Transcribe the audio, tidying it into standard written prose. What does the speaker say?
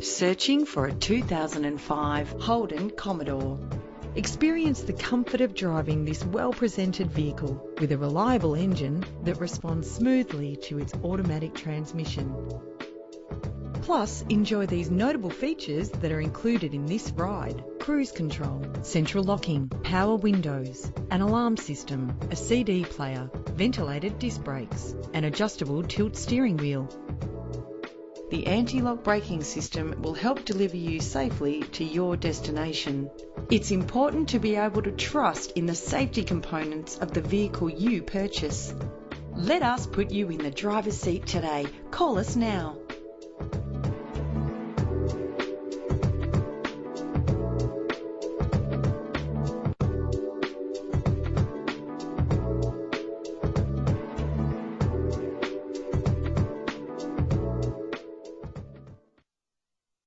Searching for a 2005 Holden Commodore. Experience the comfort of driving this well-presented vehicle with a reliable engine that responds smoothly to its automatic transmission. Plus, enjoy these notable features that are included in this ride: cruise control, central locking, power windows, an alarm system, a CD player, ventilated disc brakes, an adjustable tilt steering wheel. The anti-lock braking system will help deliver you safely to your destination. It's important to be able to trust in the safety components of the vehicle you purchase. Let us put you in the driver's seat today. Call us now.